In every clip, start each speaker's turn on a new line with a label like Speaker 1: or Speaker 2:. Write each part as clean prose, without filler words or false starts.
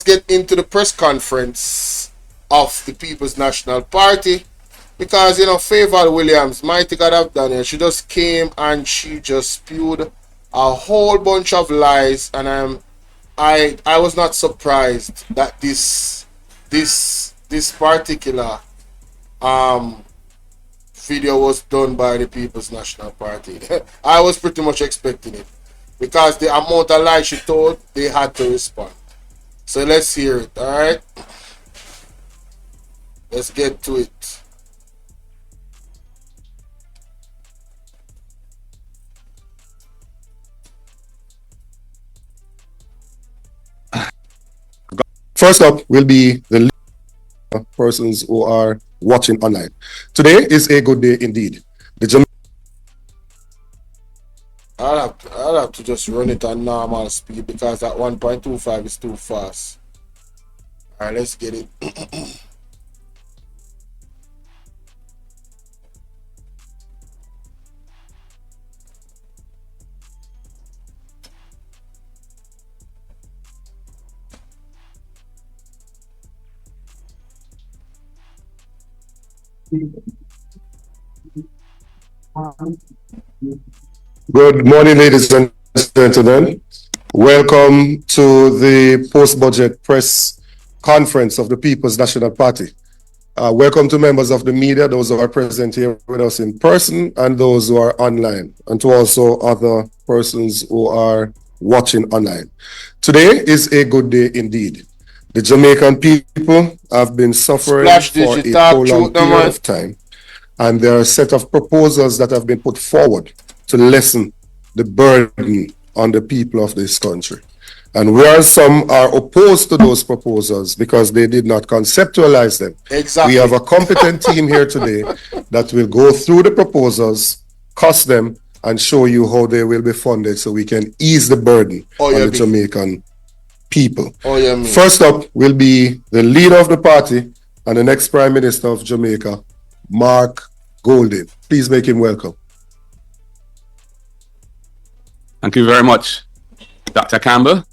Speaker 1: get into the press conference of the People's National Party, because Favour Williams, mighty God have done it. She just came and she just spewed a whole bunch of lies, and I was not surprised that this particular video was done by the People's National Party. I was pretty much expecting it, because the amount of lies she told, they had to respond. So let's hear it, alright? Let's get to it.
Speaker 2: First up will be the persons who are watching online. Today is a good day indeed.
Speaker 1: I'll have to just run it on normal speed, because that 1.25 is too fast. Alright, let's get it.
Speaker 2: Good morning, ladies and gentlemen. Welcome to the post-budget press conference of the People's National Party. Welcome to members of the media, those who are present here with us in person and those who are online, and to also other persons who are watching online. Today is a good day indeed. The Jamaican people have been suffering for a prolonged period of time, and there are a set of proposals that have been put forward to lessen the burden on the people of this country. And whereas some are opposed to those proposals because they did not conceptualize them, we have a competent team here today that will go through the proposals, cost them, and show you how they will be funded so we can ease the burden on the Jamaican people. First up will be the leader of the party and the next Prime Minister of Jamaica, Mark Golding. Please make him welcome.
Speaker 3: Thank you very much, Dr. Campbell.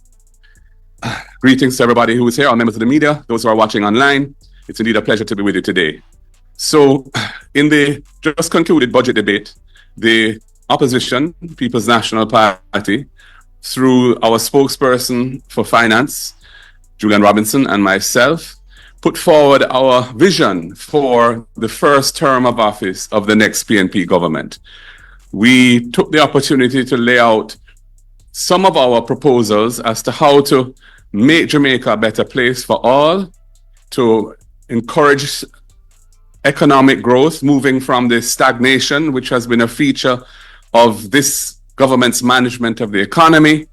Speaker 3: Greetings to everybody who is here, all members of the media, those who are watching online. It's indeed a pleasure to be with you today. So, in the just concluded budget debate, the opposition, People's National Party, through our spokesperson for finance, Julian Robinson, and myself, put forward our vision for the first term of office of the next PNP government. We took the opportunity to lay out some of our proposals as to how to make Jamaica a better place for all, to encourage economic growth, moving from the stagnation, which has been a feature of this government's management of the economy,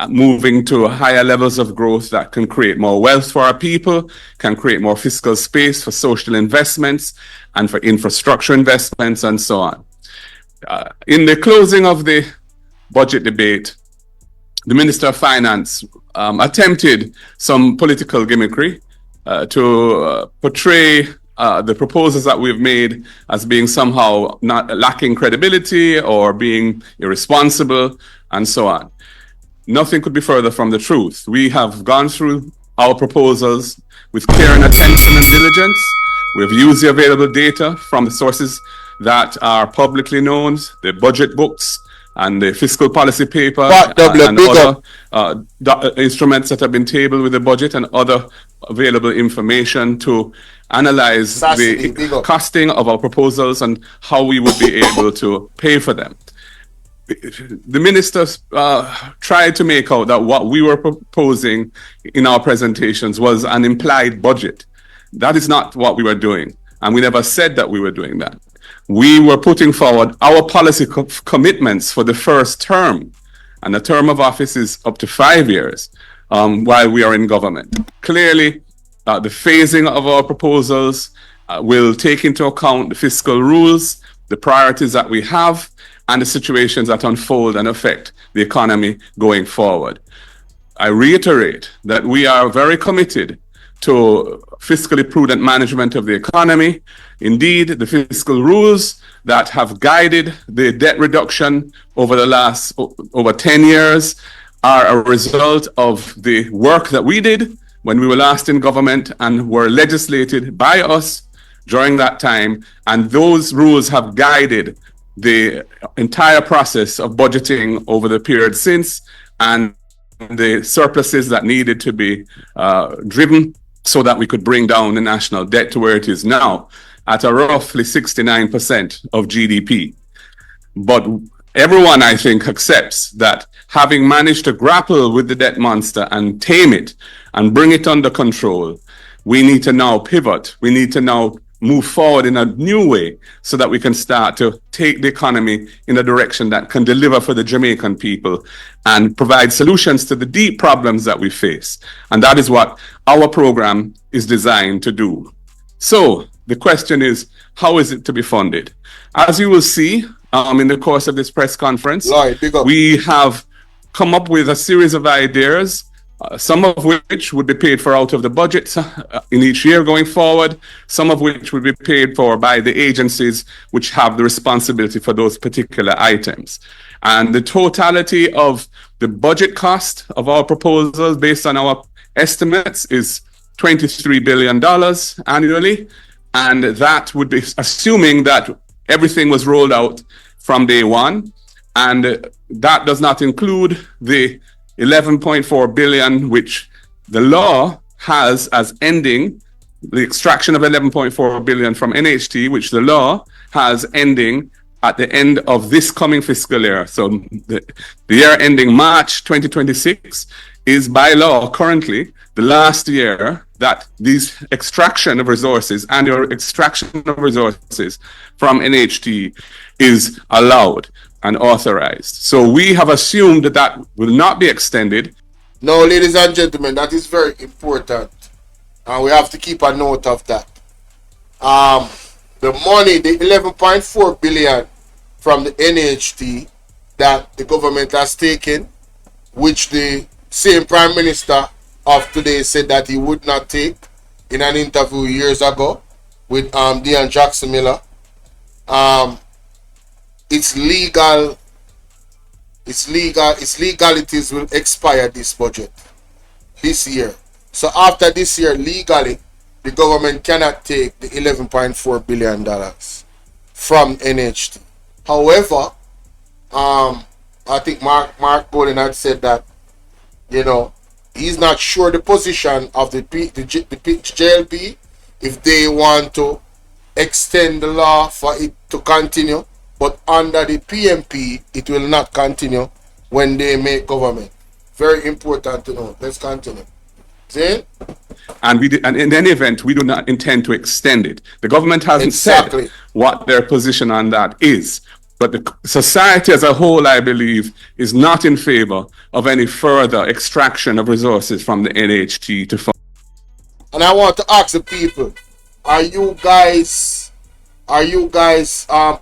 Speaker 3: moving to higher levels of growth that can create more wealth for our people, can create more fiscal space for social investments and for infrastructure investments and so on. In the closing of the budget debate, the Minister of Finance attempted some political gimmickry to portray the proposals that we've made as being somehow not lacking credibility or being irresponsible and so on. Nothing could be further from the truth. We have gone through our proposals with care and attention and diligence. We've used the available data from the sources that are publicly known, the budget books and the fiscal policy paper and other instruments that have been tabled with the budget and other available information to analyze the costing of our proposals and how we would be able to pay for them. The ministers tried to make out that what we were proposing in our presentations was an implied budget. That is not what we were doing, and we never said that we were doing that. We were putting forward our policy commitments for the first term, and the term of office is up to 5 years while we are in government. Clearly, the phasing of our proposals will take into account the fiscal rules, the priorities that we have, and the situations that unfold and affect the economy going forward. I reiterate that we are very committed to fiscally prudent management of the economy. Indeed, the fiscal rules that have guided the debt reduction over the last over 10 years are a result of the work that we did when we were last in government and were legislated by us during that time. And those rules have guided the entire process of budgeting over the period since, and the surpluses that needed to be driven so that we could bring down the national debt to where it is now at a roughly 69% of GDP. But everyone, I think, accepts that having managed to grapple with the debt monster and tame it and bring it under control, we need to now pivot. We need to now move forward in a new way so that we can start to take the economy in a direction that can deliver for the Jamaican people and provide solutions to the deep problems that we face. And that is what our program is designed to do. So the question is, how is it to be funded? As you will see in the course of this press conference, we have come up with a series of ideas, some of which would be paid for out of the budget in each year going forward, some of which would be paid for by the agencies which have the responsibility for those particular items. And the totality of the budget cost of our proposals based on our estimates is $23 billion annually. And that would be assuming that everything was rolled out from day one. And that does not include the 11.4 billion, which the law has as ending, the extraction of 11.4 billion from NHT, which the law has ending at the end of this coming fiscal year. So the year ending March 2026 is by law currently the last year that these extraction of resources, annual extraction of resources from NHT is allowed and authorized. So we have assumed that that will not be extended.
Speaker 1: No, ladies and gentlemen, that is very important. And we have to keep a note of that. The money, the 11.4 billion from the NHT that the government has taken, which the same Prime Minister of today said that he would not take in an interview years ago with Dean Jackson Miller. Its legalities will expire this budget, this year. So after this year, legally, the government cannot take the $11.4 billion from NHT. However, I think Mark Golden had said that, you know, he's not sure the position of the JLP if they want to extend the law for it to continue. But under the PNP, it will not continue when they make government. Very important to know. Let's continue. See?
Speaker 3: And in any event, we do not intend to extend it. The government hasn't said what their position on that is. But the society as a whole, I believe, is not in favor of any further extraction of resources from the NHT to fund.
Speaker 1: And I want to ask the people, are you guys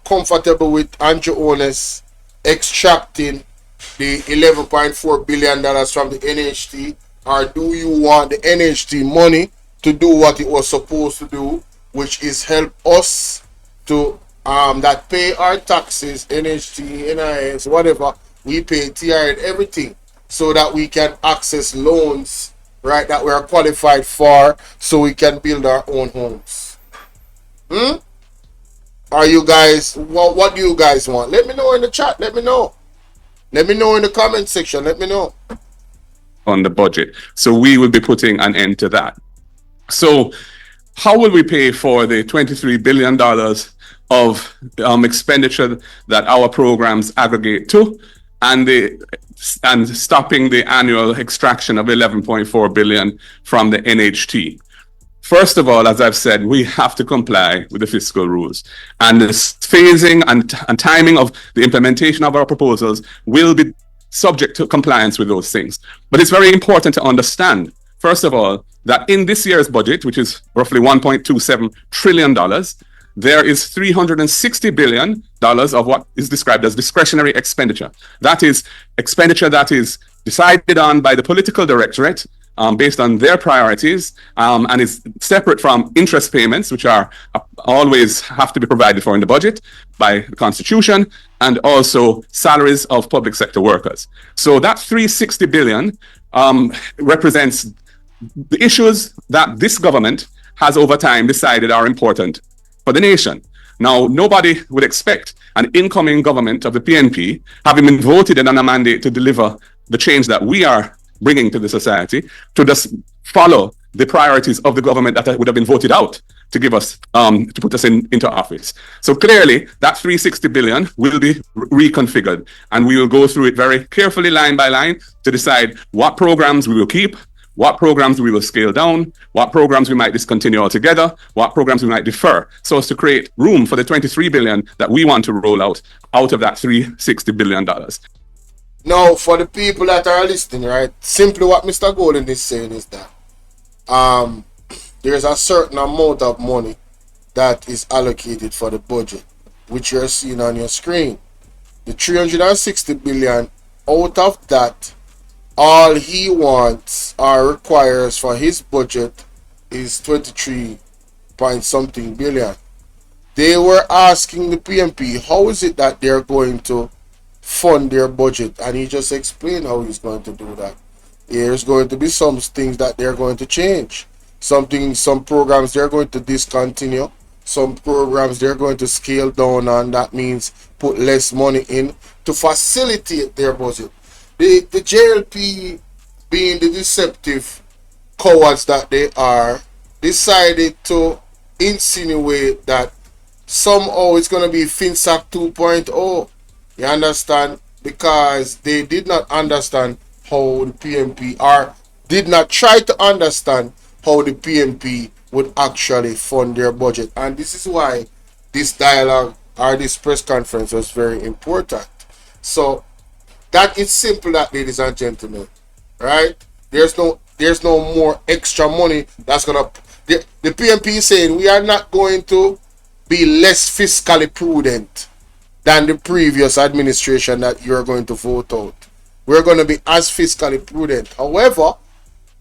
Speaker 1: comfortable with Andrew Ones extracting the $11.4 billion from the NHT, or do you want the NHT money to do what it was supposed to do, which is help us to that pay our taxes, NHT, NIS, whatever we pay, TR and everything, so that we can access loans, right, that we are qualified for, so we can build our own homes? Are you guys, what do you guys want? Let me know in the chat. Let me know. Let me know in the comment section. Let me know.
Speaker 3: On the budget. So we will be putting an end to that. So how will we pay for the $23 billion of expenditure that our programs aggregate to, and stopping the annual extraction of 11.4 billion from the NHT? First of all, as I've said, we have to comply with the fiscal rules, and the phasing and timing of the implementation of our proposals will be subject to compliance with those things. But it's very important to understand, first of all, that in this year's budget, which is roughly $1.27 trillion, there is $360 billion of what is described as discretionary expenditure. That is expenditure that is decided on by the political directorate based on their priorities, and is separate from interest payments, which are always have to be provided for in the budget by the Constitution, and also salaries of public sector workers. So that 360 billion represents the issues that this government has over time decided are important for the nation. Now, nobody would expect an incoming government of the PNP, having been voted in on a mandate to deliver the change that we are bringing to the society, to just follow the priorities of the government that would have been voted out to give us, to put us into office. So clearly, that 360 billion will be reconfigured, and we will go through it very carefully, line by line, to decide what programs we will keep, what programs we will scale down, what programs we might discontinue altogether, what programs we might defer, so as to create room for the 23 billion that we want to roll out of that $360 billion.
Speaker 1: Now, for the people that are listening, right, simply what Mr. Golden is saying is that there's a certain amount of money that is allocated for the budget, which you're seeing on your screen. The 360 billion, out of that, all he wants or requires for his budget is 23 point something billion. They were asking the PNP, how is it that they're going to fund their budget? And he just explained how he's going to do that. There's going to be some things that they're going to change. Some programs they're going to discontinue. Some programs they're going to scale down, and that means put less money in to facilitate their budget. The JLP, being the deceptive cowards that they are, decided to insinuate that somehow it's going to be FinSac 2.0. You understand? Because they did not understand how the PNP, or did not try to understand how the PNP would actually fund their budget. And this is why this dialogue or this press conference was very important. So that is simple, that, ladies and gentlemen, right? There's no more extra money that's gonna. The PNP is saying we are not going to be less fiscally prudent than the previous administration that you're going to vote out. We're going to be as fiscally prudent. However,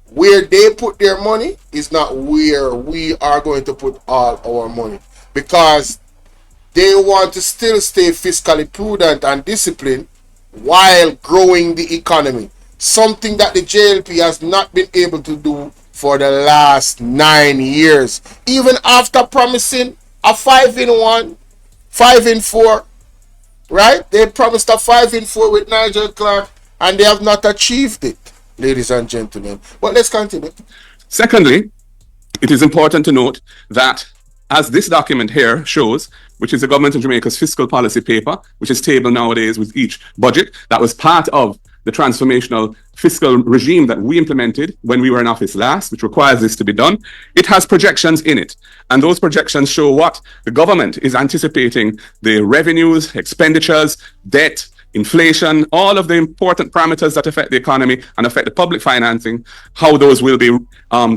Speaker 1: where they put their money is not where we are going to put all our money, because they want to still stay fiscally prudent and disciplined while growing the economy. Something that the JLP has not been able to do for the last 9 years. Even after promising a 5-in-1, 5-in-4, right? They promised a 5-in-4 with Nigel Clark, and they have not achieved it, ladies and gentlemen. But let's continue.
Speaker 3: Secondly, it is important to note that, as this document here shows, which is the Government of Jamaica's fiscal policy paper, which is tabled nowadays with each budget, that was part of the transformational fiscal regime that we implemented when we were in office last, which requires this to be done. It has projections in it, and those projections show what the government is anticipating: the revenues, expenditures, debt, inflation, all of the important parameters that affect the economy and affect the public financing, how those will be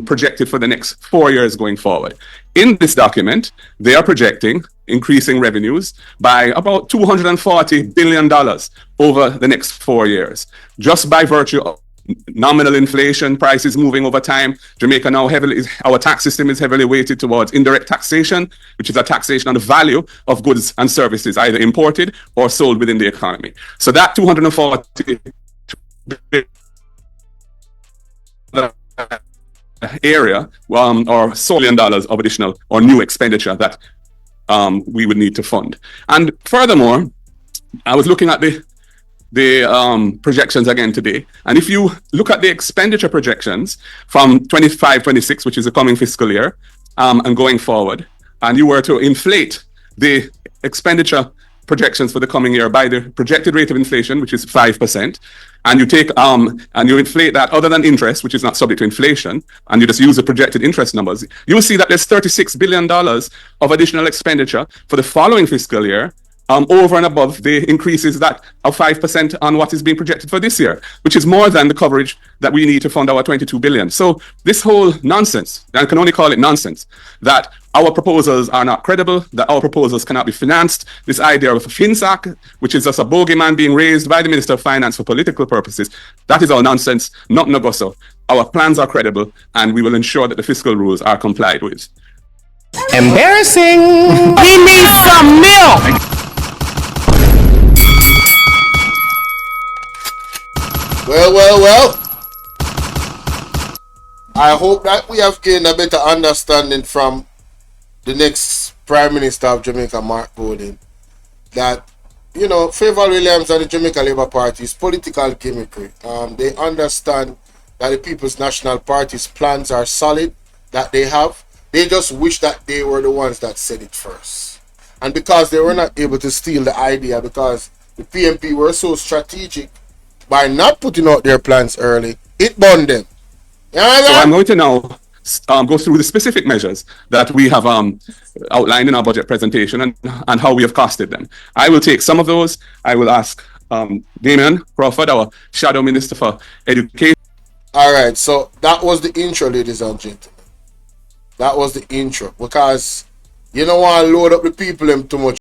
Speaker 3: projected for the next 4 years going forward. In this document, they are projecting increasing revenues by about $240 billion over the next 4 years, just by virtue of nominal inflation, prices moving over time. Jamaica now our tax system is heavily weighted towards indirect taxation, which is a taxation on the value of goods and services, either imported or sold within the economy. So that 240 area, or $1 billion of additional or new expenditure that we would need to fund. And furthermore, I was looking at the projections again today, and if you look at the expenditure projections from 25-26, which is the coming fiscal year, and going forward, and you were to inflate the expenditure projections for the coming year by the projected rate of inflation, which is 5%, and you take and you inflate that other than interest, which is not subject to inflation, and you just use the projected interest numbers, you will see that there's $36 billion of additional expenditure for the following fiscal year, over and above the increases that of 5% on what is being projected for this year, which is more than the coverage that we need to fund our 22 billion. So this whole nonsense, I can only call it nonsense, that our proposals are not credible, that our proposals cannot be financed, this idea of a FinSac, which is just a bogeyman being raised by the Minister of Finance for political purposes, that is all nonsense, not negoso. our plans are credible, and we will ensure that the fiscal rules are complied with.
Speaker 4: Embarrassing. We need some milk.
Speaker 1: Well. I hope that we have gained a better understanding from the next Prime Minister of Jamaica, Mark Golding, that, you know, Favour Williams and the Jamaica Labour Party is political gimmickry. They understand that the People's National Party's plans are solid, that they have. They just wish that they were the ones that said it first. And because they were not able to steal the idea, because the PNP were so strategic by not putting out their plans early, it burned them.
Speaker 3: So I'm going to now go through the specific measures that we have outlined in our budget presentation and how we have costed them. I will take some of those. I will ask Damien Crawford, our Shadow Minister for Education.
Speaker 1: All right, so that was the intro, ladies and gentlemen. That was the intro, because you don't want to load up the people too much